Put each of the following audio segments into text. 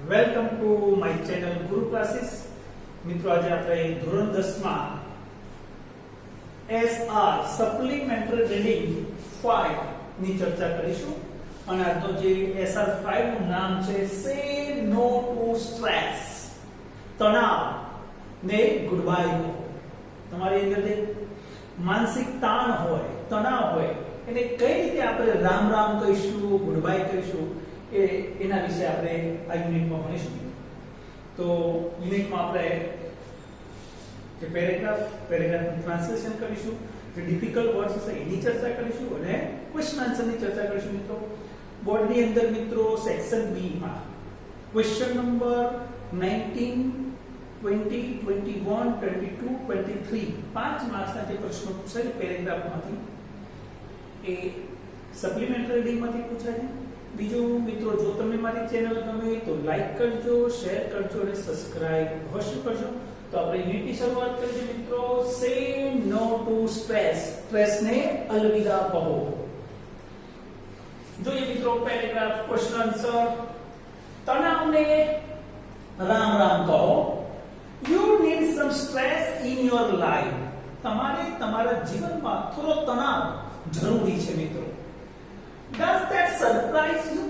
Welcome to my channel ગુરુ classes. મિત્રો આજે આપણે ધોરણ 10 માં SR સપ્લિમેન્ટરી રીડિંગ 5 ની ચર્ચા કરીશું અને આ તો જે SR 5 નું નામ છે સે નો ટુ સ્ટ્રેસ, તણાવ ને ગુડ બાય. તમારી અંદર જે માનસિક તાણ હોય, તણાવ હોય એને કઈ રીતે આપણે રામ રામ કહીશું, ગુડ બાય કહીશું એના વિશે આપણે આ યુનિટમાં ભણીશું. તો યુનિટમાં આપણે જે પેરેગ્રાફનું ટ્રાન્સલેશન કરીશું, જે ડિફિકલ્ટ વર્ડ્સ છે એની ચર્ચા કરીશું અને ક્વેશ્ચન આન્સરની ચર્ચા કરીશું. મિત્રો બોર્ડની અંદર મિત્રો સેક્શન બી માં ક્વેશ્ચન નંબર 19, 20, 21, 22, 23 5 માર્ક્સના જે પ્રશ્નો પૂછાય પેરેગ્રાફમાંથી એ સપ્લિમેન્ટરી રીડિંગમાંથી પૂછાય. બીજું મિત્રો, જો તમને મારી ચેનલ ગમે તો લાઈક કરજો, શેર કરજો અને સબસ્ક્રાઇબ અવશ્ય કરજો. તો આપણે યુનિટની શરૂઆત કરીએ મિત્રો. સે નો ટુ સ્ટ્રેસ, સ્ટ્રેસને અલવિદા કહો. જોઈએ મિત્રો પેરેગ્રાફ, ક્વેશ્ચન આન્સર. તણાવને રામ રામ કહો. You need some stress in your life. તમારે તમારા જીવનમાં થોડો તણાવ જરૂરી છે મિત્રો. Does that surprise you?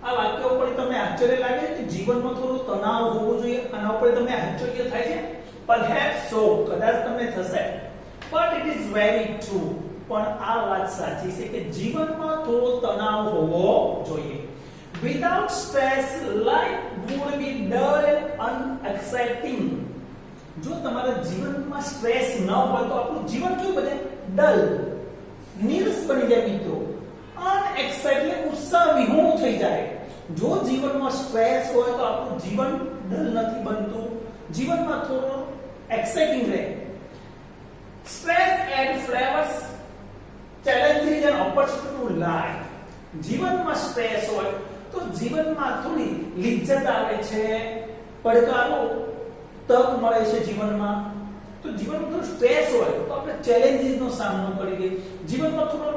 આ વાક્ય ઉપર તમને આશ્ચર્ય લાગે કે જીવનમાં થોડો તણાવ હોવો જોઈએ? આના ઉપર તમને આશ્ચર્ય થાય છે? Perhaps so, કદાચ તમને થશે. But it is very true. પણ આ વાત સાચી છે કે જીવનમાં થોડો તણાવ હોવો જોઈએ. Without stress, life would be dull and unexciting. જો તમારા જીવનમાં સ્ટ્રેસ ન હોય તો આપણું જીવન કેવું બને? ડલ, નીરસ બની જાય મિત્રો. અનએક્સાઇટેડ, ઉત્સાહ વિહોણું થઈ જાય. જો જીવનમાં સ્ટ્રેસ હોય તો આપણું જીવન ડલ નથી બનતું, જીવનમાં થોડું એક્સાઇટિંગ રહે. Stress and flavours, challenges and opportunity to life. જીવનમાં સ્ટ્રેસ હોય તો જીવનમાં થોડી લિજ્જત આવે છે, પડકારો, તક મળે છે જીવનમાં. તો જીવનમાં થોડું સ્ટ્રેસ હોય તો આપણે ચેલેન્જીસનો સામનો કરીએ. જીવનમાં થોડો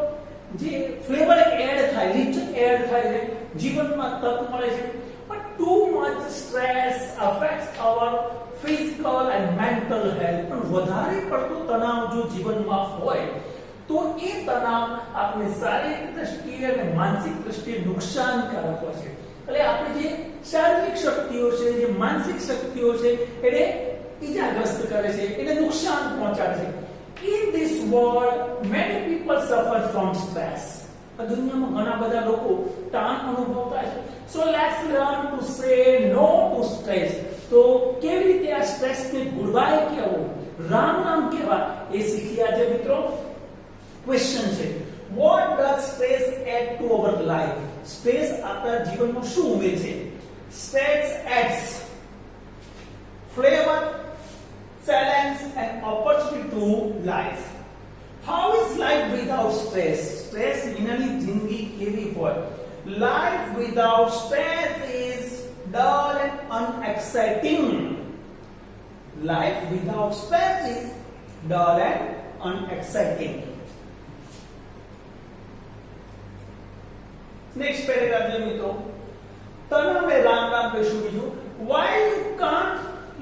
જે ફ્લેવર એડ થાય, લિજ્જત એડ થાય છે, જીવનમાં તક મળે છે. પણ too much stress affects our physical and mental health. પણ વધારે પડતો તણાવ જો જીવનમાં હોય તો એ તણાવ આપણી શારીરિક દ્રષ્ટિએ અને માનસિક દ્રષ્ટિએ નુકસાનકારક હોય છે. એટલે આપણી જે શારીરિક શક્તિઓ છે, જે માનસિક શક્તિઓ છે એને ઈજાગ્રસ્ત કરે છે, એને નુકસાન પહોંચાડે છે. In this world many people suffer from stress. આ દુનિયામાં ઘણા બધા લોકો તાણ અનુભવતા છે. So let's learn to say no to stress. તો કેવી રીતે આ સ્ટ્રેસને ગુડ બાય કહેવું, રામ રામ કહેવા એ શીખી આજે મિત્રો. ક્વેશ્ચન છે, what does stress add to our life? Stress આપણા જીવનમાં શું ઉમેરે છે? Stress adds flavor, challenge and opportunity to life. How is life without stress? Stress વિનાની જિંદગી કેવી હોય? Life without stress is dull and unexciting. Life without stress is dull and unexciting. Next paragraph જોઈએ મિત્રો. તણાવને રામ રામ કહીશું. બીજું, why you can't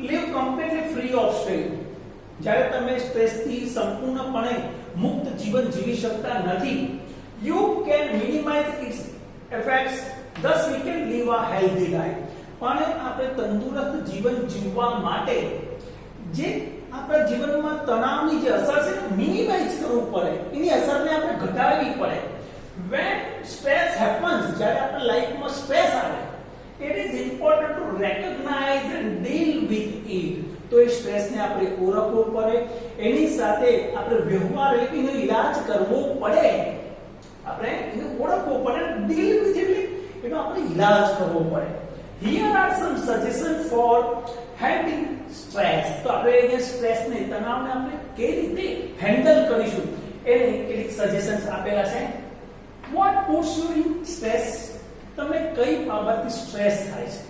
live completely free of stress. જ્યારે તમે સ્ટ્રેસથી સંપૂર્ણપણે મુક્ત જીવન જીવી શકતા નથી. You can minimize its effects, thus we can live a healthy life. પણ આપણે તંદુરસ્ત જીવન જીવવા માટે જે આપણા જીવનમાં તણાવની જે અસર છે મિનિમાઇઝ કરવું પડે, એની અસરને આપણે ઘટાડવી પડે. When stress happens, જ્યારે આપણા લાઈફમાં સ્ટ્રેસ આવે, it is important to recognize and deal with it. તો એ સ્ટ્રેસને આપણે ઓળખવો પડે, એની સાથે આપણે વ્યવહાર એનો ઈલાજ કરવો પડે. આપણે એને ઓળખવો પડે, deal with it એનો આપણે ઈલાજ કરવો પડે. Here are some suggestions for handling stress. તો આપણે એ સ્ટ્રેસને, તણાવને આપણે કેવી રીતે હેન્ડલ કરીશું એને કેટલીક સજેશન્સ આપેલા છે. What puts you in stress? તમને કઈ બાબતથી સ્ટ્રેસ થાય છે?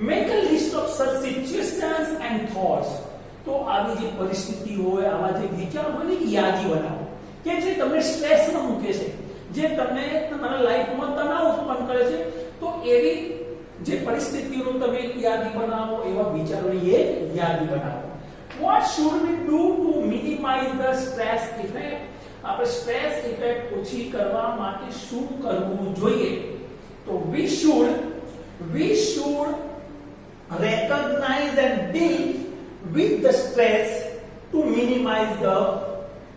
Make a list of such situations and thoughts. તો તો આવી જે પરિસ્થિતિ હોય, આવા જે વિચાર હોય ને, યાદી બનાવો કે જે તમને સ્ટ્રેસમાં મૂકે છે, જે તમને તમારા લાઈફમાં તણાવ ઉત્પન્ન કરે છે. તો એવી જે પરિસ્થિતિઓ તમે યાદી બનાવો, એવા વિચારોની એક યાદી બનાવો. What should we do to minimize the stress effect? આપણે સ્ટ્રેસ ઇફેક્ટ ઓછી કરવા માટે શું કરવું જોઈએ? તો we should recognize and deal with the stress to minimize the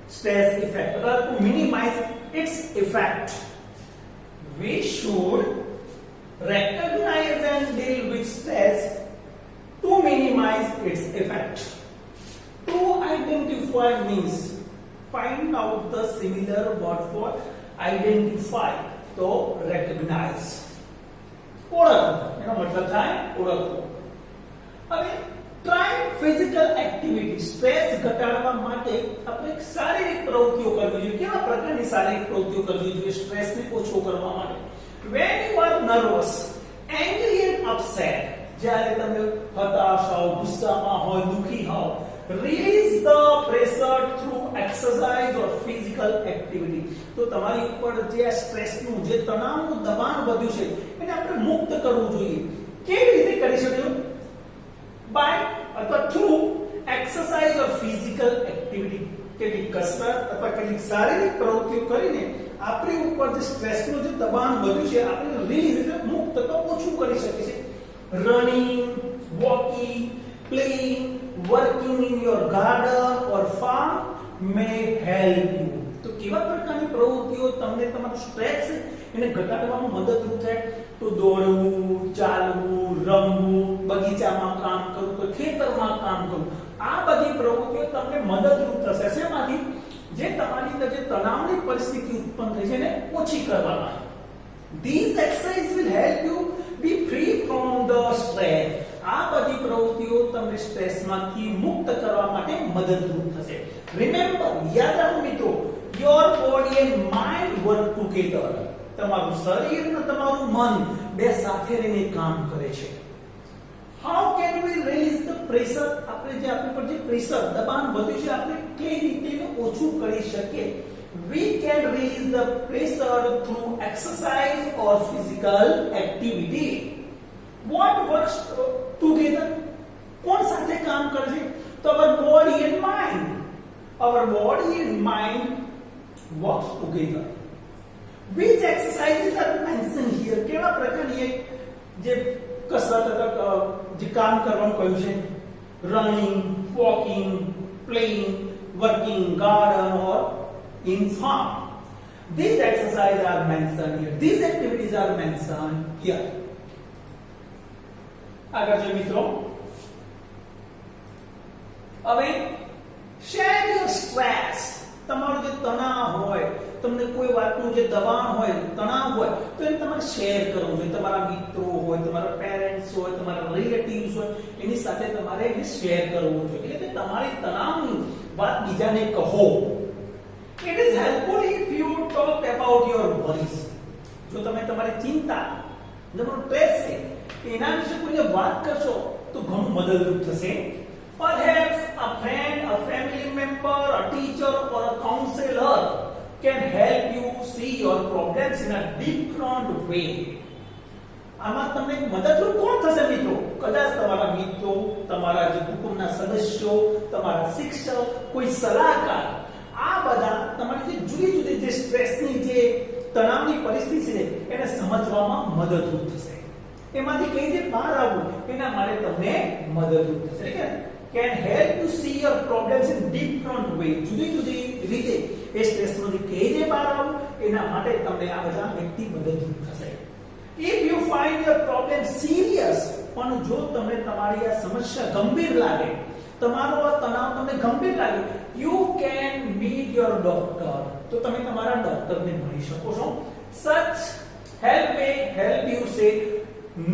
stress effect, or to minimize its effect. We should recognize and deal with stress to minimize its effect. To identify means find out the similar word for identify. તો recognize, ઓળખવું, એનો મતલબ થાય ઓળખવું. હવે try physical activity. Stress ઘટાડવા માટે આપણે શારીરિક પ્રવૃત્તિઓ કરવી જોઈએ. કેવા પ્રકારની શારીરિક પ્રવૃત્તિઓ કરવી જોઈએ સ્ટ્રેસને ઓછો કરવા માટે? When you are nervous, angry and upset, જ્યારે તમે હતાશ હો, ગુસ્સામાં હોય, દુખી હો, release the pressure through exercise or physical activity. તો તમારી ઉપર જે સ્ટ્રેસનું, જે તણાવનું દબાણ વધ્યું છે, એને આપણે મુક્ત કરવું જોઈએ. કેવી રીતે કરી શકીએ? by અથવા through exercise or physical activity. કેટલીક કસરત અથવા કેટલીક શારીરિક પ્રવૃત્તિઓ કરીને આપણી ઉપર જે સ્ટ્રેસનું જે દબાણ વધ્યું છે, આપણે રિલીઝ એટલે મુક્ત તો ઓછું કરી શકીએ છીએ. Running, walking, playing, working in your garden or farm may help you. તો કેવા પ્રકારની પ્રવૃત્તિઓ તમને તમારું સ્ટ્રેસ એને ઘટાડવામાં મદદરૂપ થાય? તો દોડવું, ચાલવું, રમવું, બગીચામાં કામ કરવું, તો ખેતરમાં કામ કરવું, આ બધી પ્રવૃત્તિઓ તમને મદદરૂપ થશે. શેમાંથી? જે તમારી અંદર જે તણાવની પરિસ્થિતિ ઉત્પન્ન થઈ છે એને ઓછી કરવામાં. These exercises will help you be free from the stress. આ બધી પ્રવૃત્તિઓ તમને સ્ટ્રેસમાંથી મુક્ત કરવા માટે મદદરૂપ થશે. રિમેમ્બર, યાદ રાખો મિત્રો, your body and mind work together. તમારું શરીર અને તમારું મન બે સાથે રહીને કામ કરે છે. How can we release the pressure? આપણે જે આપણી પર જે પ્રેશર, દબાણ વધ્યું છે, આપણે કઈ રીતે એને ઓછું કરી શકીએ? We can release the pressure through exercise or physical activity. What works together? કોણ સાથે કામ કરે છે? તો our body and mind. Our body and mind works together. Which exercises are mentioned here? કેવા પ્રકારની જે કસરત અથવા જે કામ કરવાનું કહ્યું છે? Running, walking, playing, working garden or in farm. These exercises are mentioned here. These activities are mentioned here. આગળ જો મિત્રો, હવે share your stress. તમારું જે તણાવ હોય, તમને કોઈ વાતનું જે દબાણ હોય, તણાવ હોય, તો એને તમારે શેર કરવું જોઈએ. તમારા મિત્રો હોય, તમારા પેરેન્ટ્સ હોય, તમારા રિલેટિવ્સ હોય, એની સાથે તમારે એને શેર કરવું જોઈએ. એટલે કે તમારી તણાવની વાત બીજાને કહો. It is helpful if you talk about your worries. જો તમે તમારી ચિંતા, તમારું સ્ટ્રેસ છે, એના વિશે કોઈને વાત કરશો તો ઘણું મદદરૂપ થશે. Perhaps a friend, a family member, a teacher or a counselor can help you see your problems in a different way. આમાં તમને મદદરૂપ કોણ થશે મિત્રો? કદાચ તમારા મિત્રો, તમારા જે કુટુંબના સદસ્યો, તમારા શિક્ષક, કોઈ સલાહકાર. આ બધા તમારી જે જુદી જુદી જે સ્ટ્રેસની જે તણાવની પરિસ્થિતિ છે એને સમજવામાં મદદરૂપ થશે. એમાંથી કઈ રીતે બહાર આવવું એના માટે તમને મદદરૂપ થશે. એટલે can help you see your problems in different way. જુદી જુદી રીતે એ સ્ટ્રેસમાંથી કઈ રીતે બહાર આવવું એના માટે તમને આ બધા વ્યક્તિ મદદરૂપ થશે. If you find your problem serious, પણ જો તમને તમારી આ સમસ્યા ગંભીર લાગે, તમારો આ તણાવ તમને ગંભીર લાગે, you can meet your doctor. તો તમે તમારા ડોક્ટરને મળી શકો છો. Such help may help you say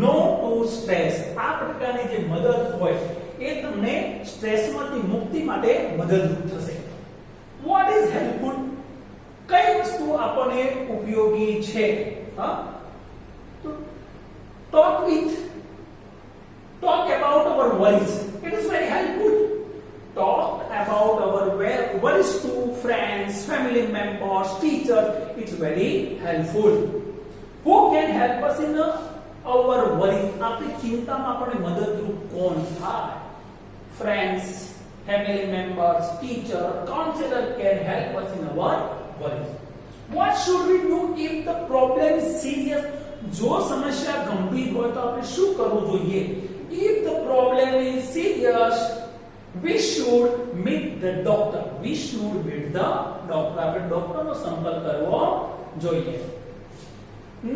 no to stress. આ પ્રકારની જે મદદ હોય એ તમને સ્ટ્રેસમાંથી મુક્તિ માટે મદદરૂપ થશે. What is helpful? કઈ વસ્તુ આપણને ઉપયોગી છે? હા, તો talk about our worries. It is very helpful. friends, family members, teachers. It's very helpful. Who can help us in our worries? આપણી ચિંતામાં આપણને મદદરૂપ કોણ થાય? Friends, family members, teacher, counselor can help us in our worries. What should we do if the problem is serious? જો સમસ્યા ગંભીર હોય તો આપણે શું કરવું જોઈએ? If the problem is serious, we should meet the doctor. We should meet the doctor. આપણે ડોક્ટરનો સંપર્ક કરવો જોઈએ.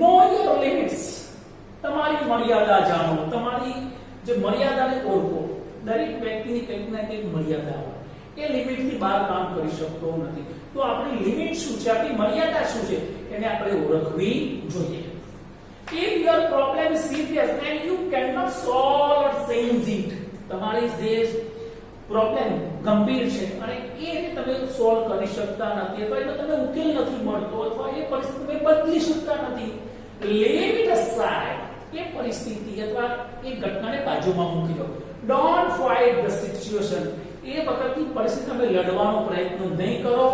Know your limits. તમારી મર્યાદા જાણો. તમારી જે મર્યાદાને ઓળખો. દરેક વ્યક્તિની કંઈક ના કંઈક મર્યાદા હોય. એ લિમિટથી બહાર કામ કરી શકતો નથી. તો આપણી લિમિટ શું છે? આપણી મર્યાદા શું છે? એને આપણે ઓળખવી જોઈએ. If your problem is serious and you cannot solve or change it, તમારી જે પ્રોબ્લેમ ગંભીર છે અને એને તમે સોલ્વ કરી શકતા નથી અથવા એનો તમને ઉકેલ નથી મળતો અથવા એ પરિસ્થિતિ તમે બદલી શકતા નથી, leave it aside. એ પરિસ્થિતિ અથવા એ ઘટનાને બાજુમાં મૂકી દો. Don't fight the situation. એ વખતની પરિસ્થિતિ તમે લડવાનો પ્રયત્ન નહીં કરો.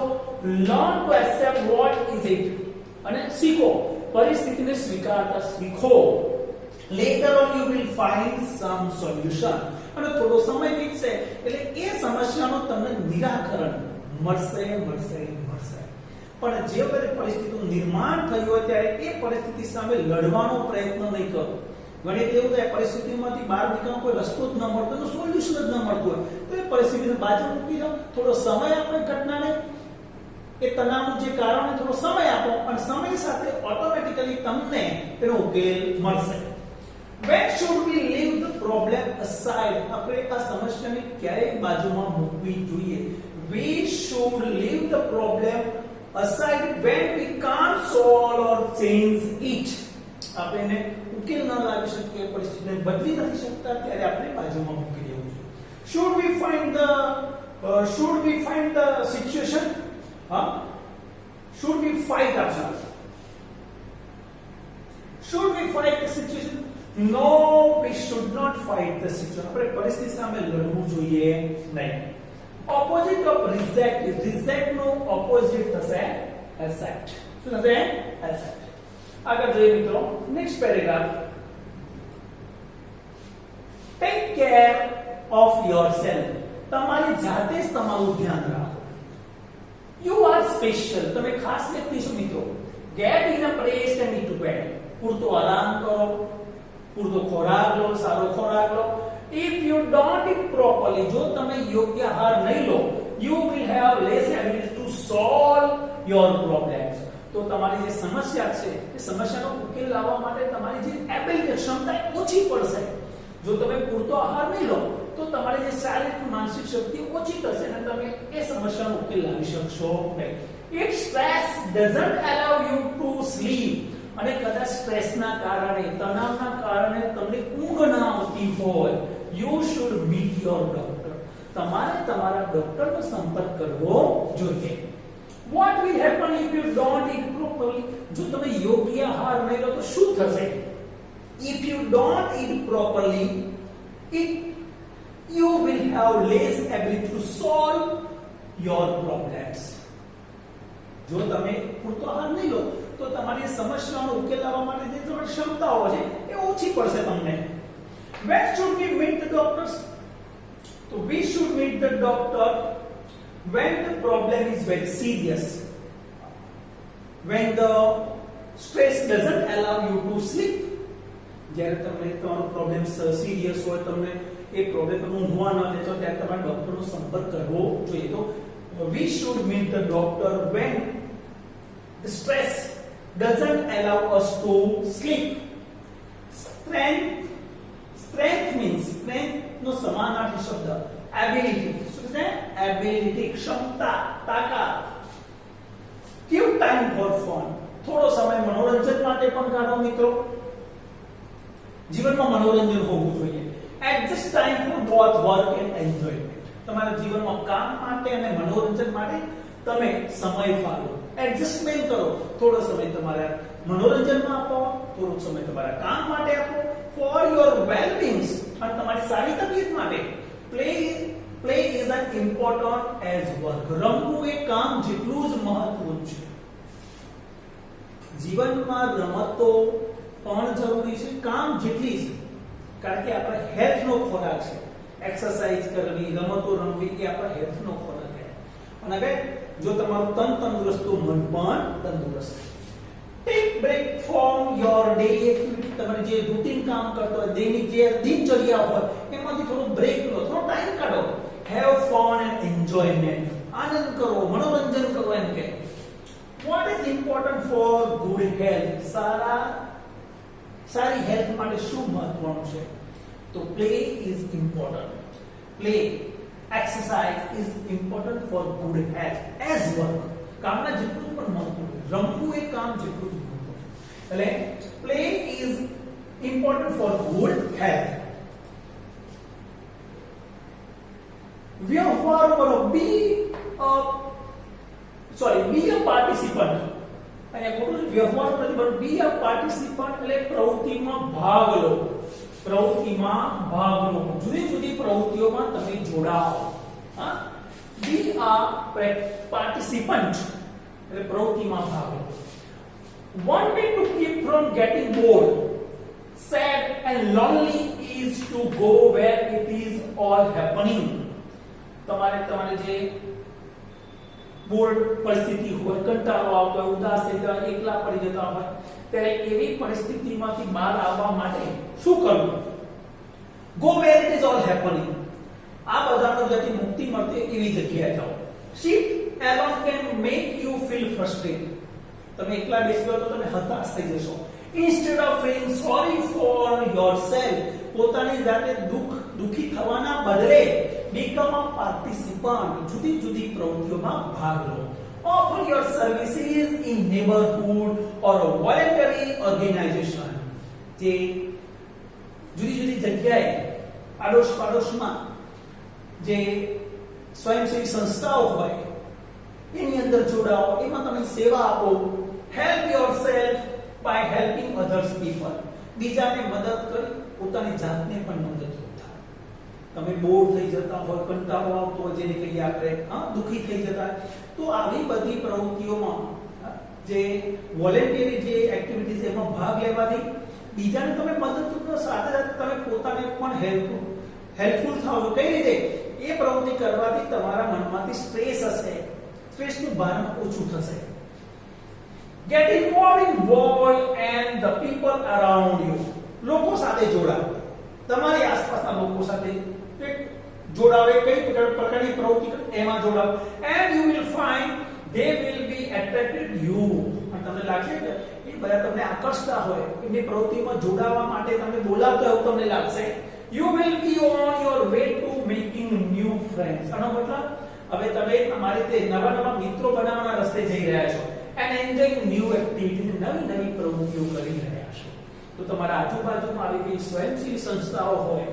Learn to accept what is it. અને શીખો, પરિસ્થિતિને સ્વીકારતા શીખો. Later on you will find some solution. અને થોડો સમય વીતશે એટલે એ સમસ્યાનો તમને નિરાકરણ મળશે. પણ જે પરિસ્થિતિનું નિર્માણ થયું હોય ત્યારે એ પરિસ્થિતિ સામે લડવાનો પ્રયત્ન નહીં કરો. ઘણી એવું થાય પરિસ્થિતિમાંથી બહાર નીકળવાનો કોઈ રસ્તો જ ન મળતો, તો સોલ્યુશન જ ન મળતું હોય તો એ પરિસ્થિતિને બાજુ મૂકી દો. થોડો સમય આપણે ઘટનાને એ તણાવનું જે કારણ થોડો સમય આપો અને સમય સાથે ઓટોમેટિકલી તમને એનો ઉકેલ મળશે. When should we leave the problem aside? આપણે આ સમસ્યાને ક્યારે બાજુમાં મૂકવી જોઈએ? We should leave the problem aside when we can't solve or change it. આપણે ઉકેલ ન લાવી શકીએ, પરિસ્થિતિને બદલી નથી શકતા ત્યારે આપણે બાજુમાં મૂકી દેવું જોઈએ. Should we find the situation? Should we fight ourselves? Should we fight the situation? No, we should not fight the situation. આપણે પરિસ્થિતિ સામે લડવું જોઈએ નહીં. Opposite of reject is reject no opposite થશે accept. શું થશે? accept. આગળ જોઈએ મિત્રો, next paragraph. Take care of yourself. તમારી જાતે જ તમારું ધ્યાન રાખો. You are special. તમે ખાસ વ્યક્તિ છો મિત્રો. Get enough rest and eat well. પૂરતો આરામ કરો, પૂરતો ખોરાક લો, સારો ખોરાક લો. If you don't eat properly, જો તમે યોગ્ય આહાર નહીં લો, you will have less ability to solve your problems. તો તમારી જે સમસ્યા છે એ સમસ્યાનો ઉકેલ લાવવા માટે તમારી જે એબિલિટી ક્ષમતા ઓછી પડશે. જો તમે પૂરતો આહાર નહીં લો તો તમારી જે શારીરિક માનસિક શક્તિ ઓછી થશે અને તમે એ સમસ્યાનો ઉકેલ લાવી શકશો નહીં. If stress doesn't allow you to sleep, અને કદાચ સ્ટ્રેસના કારણે, તણાવના કારણે તમને ઊંઘ ના આવતી હોય, you should meet your doctor. તમારે તમારા ડોક્ટરનો સંપર્ક કરવો જોઈએ. What will happen if you don't eat properly? જો તમે યોગ્ય આહાર નહીં લો તો શું થશે? If you don't eat properly, you will have less ability to solve your problems. જો તમે પૂરતો આહાર નહીં લો તો તમારી સમસ્યાનો ઉકેલ લાવવા માટે જે તમારી ક્ષમતાઓ છે એ ઓછી પડશે તમને. When should we meet the doctors? So we should meet the doctor when the problem is very serious. When the stress doesn't allow you to sleep. જ્યારે તમને તમારો પ્રોબ્લેમ સિરિયસ હોય, તમને એ પ્રોબ્લેમ તમે ઊંઘવા ન દેતો ત્યારે તમારે ડોક્ટરનો સંપર્ક કરવો જોઈએ. તો we should meet the doctor when the stress doesn't allow us to sleep. Strength means strength નો સમાનાર્થી શબ્દ ability. શું છે? ability, ક્ષમતા, તાકાત. Give time for fun. થોડો સમય મનોરંજન માટે પણ કાઢો મિત્રો. જીવનમાં મનોરંજન હોવું જોઈએ. Adjust time for both work and enjoyment. તમારા જીવનમાં કામ માટે અને મનોરંજન માટે તમે સમય ફાળવો, એડજસ્ટમેન્ટ કરો. થોડો સમય તમારા મનોરંજનમાં આપો, થોડો સમય તમારા કામ માટે આપો. For your well-being, અને તમારી સારી તબિયત માટે play is an important as work. રમવું એ કામ જેટલું જ મહત્વનું છે. જીવનમાં રમતો પણ જરૂરી છે, કામ જેટલી છે. કારણ કે આપણા હેલ્થનો ખોરાક છે. એક્સરસાઇઝ કરવી, રમતો રમવી એ આપણા હેલ્થનો ખોરાક છે. અને હવે જો તમારું તન તંદુરસ્ત તો મન પણ તંદુરસ્ત. Take break from your daily activity. તમારે જે રૂટીન કામ કરતો હોય, દૈનિક જે દિનચર્યા હોય એમાંથી થોડો બ્રેક લો, થોડો ટાઈમ કાઢો. Have fun and enjoyment. આનંદ કરો, મનોરંજન કરો એમ કે. What is important for good health? સારી હેલ્થ માટે શું મહત્વનું છે? તો play is important. Play, exercise is important for good health as work. કામના જેટલું પણ મહત્વનું છે. રમવું એ કામ જેટલું જ મહત્વનું છે. એટલે play is important for good health. વ્યવહાર કરો. be a participant. અહીંયા ખોટું છે. વ્યવહાર નથી, પણ be a participant એટલે પ્રવૃત્તિમાં ભાગ લો. પ્રવૃત્તિમાં ભાગ લો. જુદી જુદી પ્રવૃત્તિઓમાં તમે જોડાઓ. હા, be a participant એટલે પ્રવૃત્તિમાં ભાગ લો. One way to keep from getting bored, sad and lonely is to go where it is all happening. તમારે જે બોર્ડ પરિસ્થિતિ હોય, કંટાળો આવતો હોય, ઉદાસ થઈ જતા, એકલા પડી જતા હોય, ત્યારે એવી પરિસ્થિતિમાંથી બહાર આવવા માટે શું કરવું? Go where it is all happening. આ બધાનો જ્યાંથી મુક્તિ મળતી એવી જગ્યાએ જાઓ. Sit alone can make you feel frustrated. તમે એકલા બેસી જાઓ તો તમે હતાશ થઈ જશો. Instead of feeling sorry for yourself, પોતાની જાતે દુખી થવાના બદલે become a participant. જુદી જુદી પ્રવૃત્તિઓમાં ભાગ લો. Offer your services in neighborhood or a voluntary organization. જે જુદી જુદી જગ્યાએ આડોશ પાડોશમાં જે સ્વયંસેવી સંસ્થાઓ હોય એની અંદર જોડાઓ, એમાં તમે સેવા આપો. Help yourself by helping others people. બીજાને મદદ કરી પોતાની જાતને પણ મદદ કરો. તમે બોર થઈ જતા હોય, કંટાળો આવતો હોય, જેને કહીએ આપણે દુખી થઈ જતા, તો આવી બધી પ્રવૃત્તિઓમાં જે વોલેન્ટરી જે એક્ટિવિટીઝ એમાં ભાગ લેવાથી બીજાને તમે મદદ કરો, સાથે સાથે તમે પોતાને પણ હેલ્પફુલ થાઓ. કઈ રીતે? એ પ્રવૃત્તિ કરવાથી તમારા મનમાંથી સ્ટ્રેસ હશે, સ્ટ્રેસનું ભાર ઓછું થશે. Get involved in world and the people around you. લોકો સાથે જોડાઓ. તમારી આસપાસના લોકો સાથે જોડાવે, કઈ પ્રકારની પ્રવૃત્તિ એમાં જોડાઓ. And you will find they will be attracted you. અને તમને લાગશે કે એ બધા તમને આકર્ષતા હોય, એમની પ્રવૃત્તિમાં જોડાવા માટે તમને બોલાવતા હોય, તમને લાગશે. You will be on your way to making new friends. આનો મતલબ હવે તમે અમારી રીતે નવા મિત્રો બનાવવાના રસ્તે જઈ રહ્યા છો. And enjoying new activities, નવી પ્રવૃત્તિઓ કરી રહ્યા છો. તો તમારા આજુબાજુમાં આવી કોઈ સ્વયંસેવી સંસ્થાઓ હોય,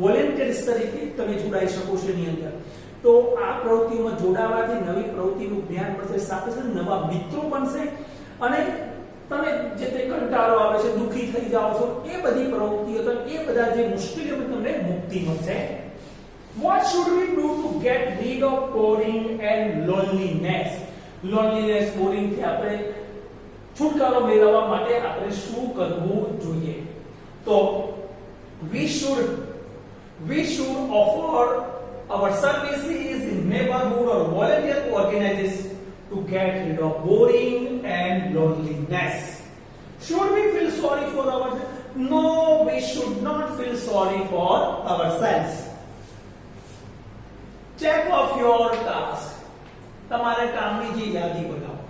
વોલેન્ટિયર્સ તરીકે તમે જોડાઈ શકો છો એની અંદર. તો આ પ્રવૃત્તિઓમાં જોડાવાથી નવી પ્રવૃત્તિનું જ્ઞાન મળશે, સાથે સાથે નવા મિત્રો બનશે, અને તમે જે તે કંટાળો આવે છે, દુખી થઈ જાઓ છો, એ બધી પ્રવૃત્તિઓ, એ બધા જે મુશ્કેલીઓથી તમને મુક્તિ મળશે. What should we do to get rid of boring and loneliness? Loneliness, boring થી આપણે છુટકારો મેળવવા માટે આપણે શું કરવું જોઈએ? તો we should offer our services in neighborhood or volunteer organizations to get rid of boring and loneliness. Should we feel sorry for ourselves? No, we should not feel sorry for ourselves. Check off your task. તમારે કામની જે યાદી બનાવો.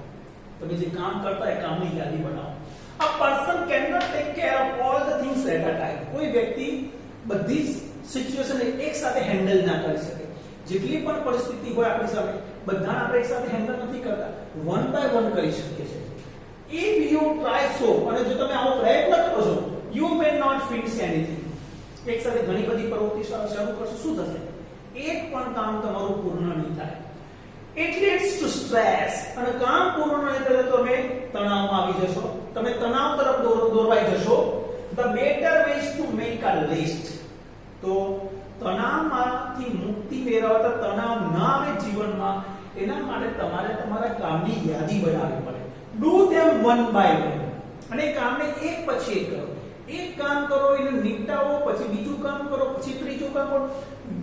તમે જે કામ કરતા એ કામની યાદી બનાવો. A person cannot take care of all the things at a time. કોઈ વ્યક્તિ બધી સિચ્યુએશન એક સાથે હેન્ડલ ના કરી શકે. જેટલી પણ પરિસ્થિતિ હોય આપણી સામે, બધાને આપણે એક સાથે હેન્ડલ નથી કરતા, વન બાય વન કરી શકીએ છીએ. If you try so, અને જો તમે આવો પ્રયત્ન કરો છો, you may not finish anything. એક સાથે ઘણી બધી પ્રવૃત્તિ શરૂ કરશો, શું થશે? એક પણ કામ તમારું પૂર્ણ નહીં થાય. It leads to stress. અને કામ પૂર્ણ નહીં થાય તો તમે તણાવમાં આવી જશો, તમે તણાવ તરફ દોરવાઈ જશો. The better way is to make a list. તો તણાવમાંથી મુક્તિ મેળવતા તણાવ ના આવે જીવનમાં એના માટે તમારે તમારા કામની યાદી બનાવવી પડે. Do them one by one, અને કામને એક પછી એક કરો. એક કામ કરો એને નિપટાવો, પછી બીજું કામ કરો, પછી ત્રીજું કામ કરો.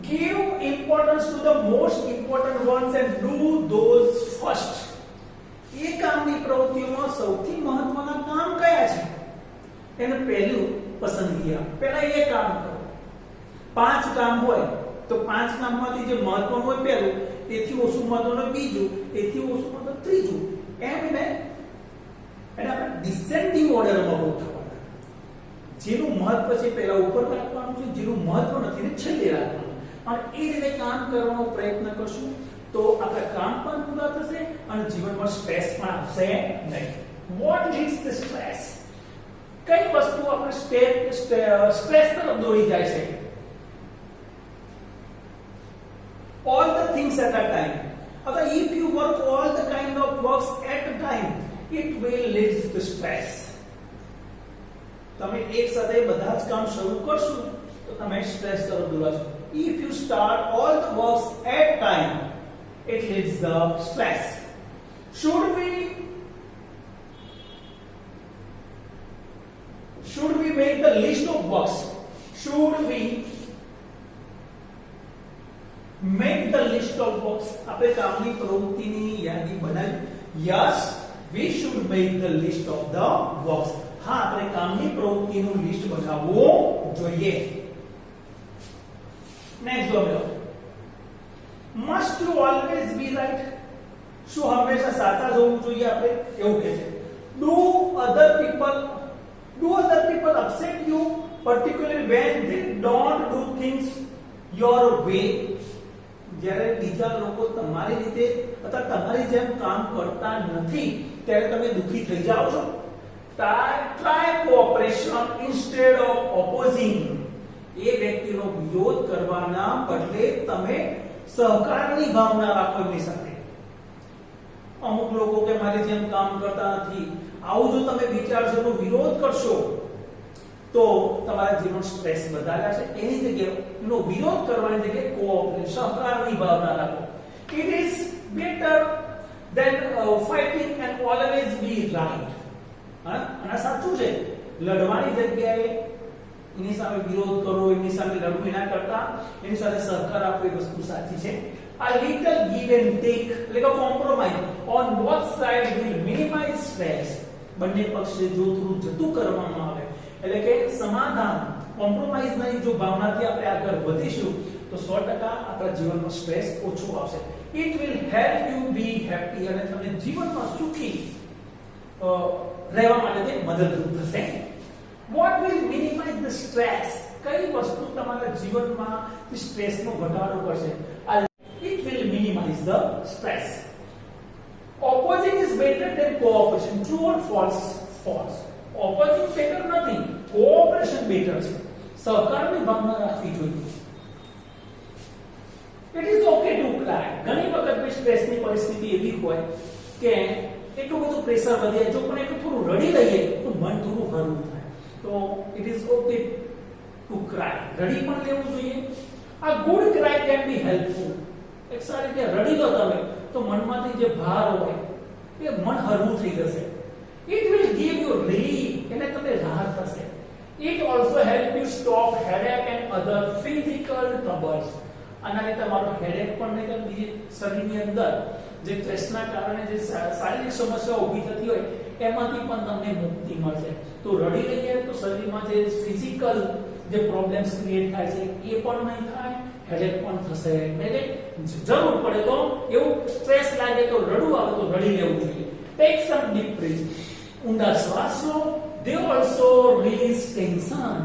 Give importance to the most important ones and do those first. એ કામની પ્રવૃત્તિઓમાં સૌથી મહત્વના કામ કયા છે એને પહેલું પસંદગી આપો. પહેલા એ કામ કરો. 5 કામ હોય તો 5 કામમાંથી જે મહત્વનું હોય પહેલું, એથી ઓછું મહત્વનું બીજું, એથી ઓછું મહત્વનું ત્રીજું, એમ એને આપણે ડિસેન્ડિંગ ઓર્ડરમાં ગોઠવવાના. જેનું મહત્વ છે પહેલા ઉપર રાખવાનું છે, જેનું મહત્વ નથી ને છેલ્લે રાખવાનું. અને એ રીતે કામ કરવાનો પ્રયત્ન કરશું તો આપણા કામ પણ પૂરા થશે અને જીવનમાં સ્ટ્રેસ પણ આવશે નહીં. What leads the stress? કઈ વસ્તુ આપણે સ્ટ્રેસ તરફ દોરી જાય છે? All the things at a time. Or if you work all the kind of works at a time, it will lead to stress. તમે એક સાથે બધા જ કામ શરૂ કરશો તો તમે સ્ટ્રેસ તરફ દોરાશો. If you start all the works at a time, it leads the stress. Should we make the list of works? Should we make the list of works? આપણે કામની પ્રવૃત્તિની યાદી બનાવી. Yes, we should make the list of the works. હા, આપણે કામની પ્રવૃત્તિનું list બનાવવું જોઈએ. નેક્સ્ટ જોજો. Must you always be right? શું હંમેશા સાચા જ હોવું જોઈએ આપણે? એવું કહે છે. Do other people upset you, particularly when they don't do things your way? જ્યારે બીજા લોકો તમારી રીતે અથવા તમારી જેમ કામ કરતા નથી ત્યારે તમે દુખી થઈ જાઓ છો? Try cooperation instead of opposing. એ વ્યક્તિનો વિરોધ કરવાના બદલે તમે સહકારની ભાવના રાખો એમની સાથે. અમુક લોકો કે મારી જેમ કામ કરતા નથી, આવું જો તમે વિચારશો તો વિરોધ કરશો તો તમારા જીવન સ્ટ્રેસ વધારે છે. એની જગ્યાએ એનો વિરોધ કરવાની જગ્યાએ કોઓપરેશન, સહકારની ભાવના રાખો. It is better than fighting and always be right. હા, અને સાચું છે. લડવાની જગ્યાએ એની સામે વિરોધ કરો, એની સામે લડવું ના કરતા એની સાથે સહકાર આપવો એ વસ્તુ સાચી છે. A little give and take, એટલે કે compromise on both sides will minimize stress. બંને પક્ષે જો થોડું જતું કરવામાં આવે એટલે કે સમાધાન, કોમ્પ્રોમાઇઝ નહીં, જો ભાવનાથી આપણે આગળ વધીશું તો 100% આપણા જીવનમાં સ્ટ્રેસ ઓછો આવશે. It will help you be happy, અને તમને જીવનમાં સુખી રહેવા માટે તે મદદરૂપ થશે. What will minimize the stress? કઈ વસ્તુ તમારા જીવનમાં સ્ટ્રેસનો ઘટાડો કરશે? It will minimize the stress. Opposing is better than cooperation. True or false? False. Opposing better નથી, cooperation better છે. સહકારની ભાવના રાખવી જોઈએ. It is okay to cry. ઘણી વખત બે સ્ટ્રેસની પરિસ્થિતિ એવી હોય કે એટલું બધું પ્રેશર વધે, જો પણ એટલું થોડું રડી લઈએ તો મન થોડું હળવું થાય. તો it is okay to cry. રડી પણ લેવું જોઈએ. A good cry can be helpful. એક સારી રીતે રડી લો તમે તો મનમાંથી જે ભાર હોય એ મન હળવું થઈ જશે. It will give you relief, એને તમને રાહત થશે. It also help you stop headache and other physical troubles. આનાથી તમારો હેડેક પણ નહીં થાય, બીજી શરીરની અંદર જે સ્ટ્રેસના કારણે જે શારીરિક સમસ્યાઓ ઊભી થતી હોય એમાંથી પણ તમને મુક્તિ મળશે. તો રડી લઈએ તો શરીરમાં જે ફિઝિકલ જે પ્રોબ્લેમ્સ ક્રિએટ થાય છે એ પણ નહીં થાય, હેડેક પણ થશે. એટલે જરૂર પડે તો એવું સ્ટ્રેસ લાગે તો રડવું આવે તો રડી લેવું જોઈએ. Take some deep breath. ઊંડા શ્વાસ લો. They also release tension.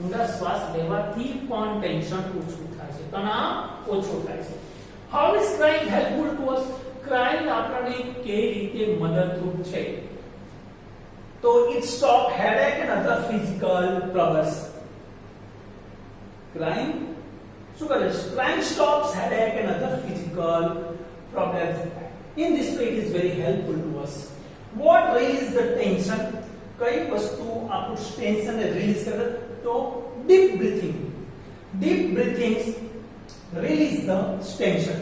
ઊંડા શ્વાસ લેવાથી પણ ટેન્શન ઓછું થાય છે, તણાવ ઓછો થાય છે. How is crying helpful to us? Crying આપણને કેવી રીતે મદદરૂપ છે? તો it stop headache and other physical troubles. Crying શું કરે છે? Crying stops headache and other physical problems. In this way it is very helpful to us. What releases the tension? કઈ વસ્તુ આપણું ટેન્શન ને રિલીઝ કરે? તો deep breathing. deep breathing release the tension.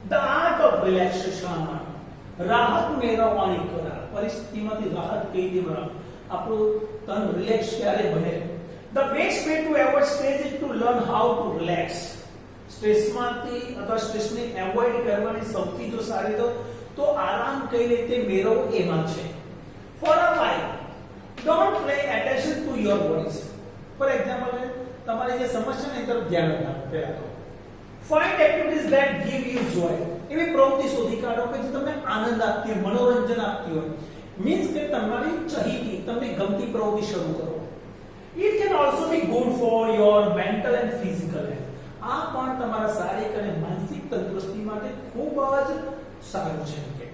The art of relaxation, રાહત મેળવવાની કલા, પરિસ્થિતિમાંથી રાહત કઈ રીતે મેળવવી, આપણું તન રિલેક્સ ક્યારે બને. The best way to avoid stress is to learn how to relax. સ્ટ્રેસમાંથી અથવા સ્ટ્રેસને એવોઇડ કરવાની સૌથી જો સારી તો આરામ કઈ રીતે મેળવવો એમાં છે. For a while, don't pay attention to your worries. For example, તમારી જે સમસ્યા ને તરફ ધ્યાન આપો પહેલા તો. Find activities that give you joy. એવી પ્રવૃત્તિ શોધી કાઢો કે જે તમને આનંદ આપતી હોય, મનોરંજન આપતી હોય. મીન્સ કે તમારી ચહીતી, તમને ગમતી પ્રવૃત્તિ શરૂ કરો. It can also be good for your mental and physical health. આ પણ તમારા શારીરિક અને માનસિક તંદુરસ્તી માટે ખૂબ જ સારું છે. કે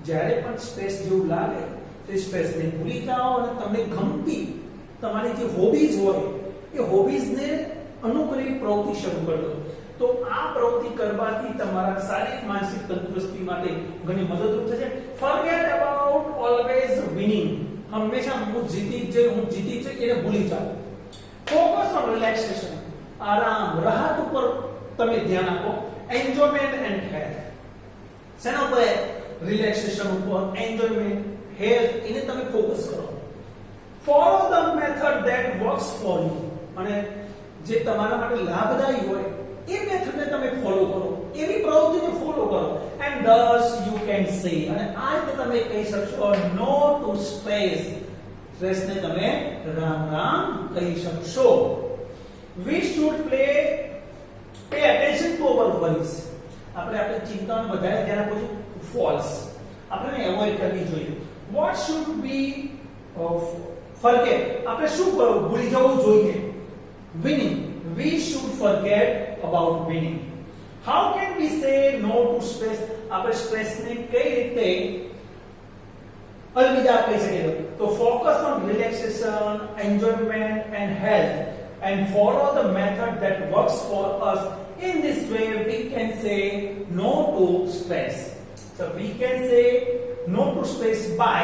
જ્યારે પણ સ્ટ્રેસ જેવું લાગે તે સ્ટ્રેસને ભૂલી જાઓ અને તમને ગમતી તમારી જે હોબીઝ હોય એ હોબીઝને અનુકૂળ પ્રવૃત્તિ શરૂ કરો. તો આ પ્રવૃત્તિ કરવાથી તમારા શારીરિક માનસિક તંદુરસ્તી માટે ઘણી મદદરૂપ થશે. Forget about always winning. હંમેશા હું જીતી જ એને ભૂલી જાઓ. Focus on relaxation. આરામ, રાહત ઉપર તમે ધ્યાન આપો. Enjoyment and health. શેના ઉપર? રિલેક્સેશન ઉપર, એન્જોયમેન્ટ, હેલ્થ, એને તમે ફોકસ કરો. Follow the method that works for you. અને જે તમારા માટે લાભદાયી હોય એ મેથડને તમે ફોલો કરો, એવી પ્રવૃત્તિને ફોલો કરો. And thus you can say, અને આ રીતે તમે કહી શકશો no to stress. સ્ટ્રેસને તમે રામ રામ કહી શકશો. We should pay attention to our worries. આપણે આપણી ચિંતાઓને વધારે ધ્યાન આપવું જોઈએ. False. આપણે એવોઇડ કરવી જોઈએ. What should we forget? આપણે શું કરવું? ભૂલી જવું જોઈએ. Winning. We should forget about winning. How can we say no to stress? આપણે સ્ટ્રેસને કઈ રીતે અલવિદા કહી શકીએ? તો focus on relaxation, enjoyment and health and follow the method that works for us. In this way we can say no to stress. So we can say no to stress by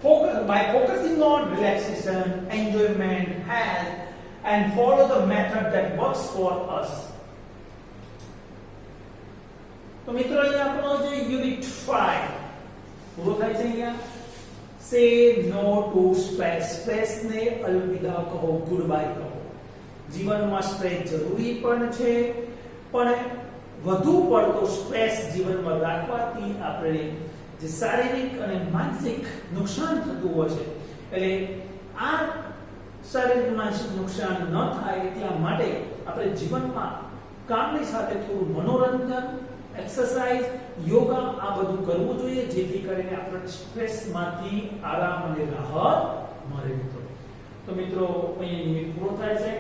focusing on relaxation, enjoyment, health and follow the method that works for us. તો મિત્રો અહીંયા આપણો જે unit 5 પૂરો થાય છે. અહીંયા સે નો ટુ સ્ટ્રેસ. સ્ટ્રેસને અલવિદા કહો, ગુડ બાય કહો. જીવનમાં સ્ટ્રેસ જરૂરી પણ છે, પણ વધુ પડતો સ્ટ્રેસ જીવનમાં રાખવાથી આપણે જે શારીરિક અને માનસિક નુકસાન થતું હોય છે. એટલે આ શારીરિક માનસિક નુકસાન ન થાય એટલા માટે આપણે જીવનમાં કામની સાથે થોડું મનોરંજન, એક્સરસાઇઝ, યોગા આ બધું કરવું જોઈએ, જેથી કરીને આપણને સ્ટ્રેસમાંથી આરામ અને રાહત મળે. તો મિત્રો અહીંયા યુનિટ પૂરો થાય છે.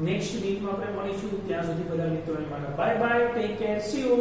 નેક્સ્ટ વીકમાં આપણે મળીશું. ત્યાં સુધી બધા મિત્રોને મારા bye bye, take care, C you.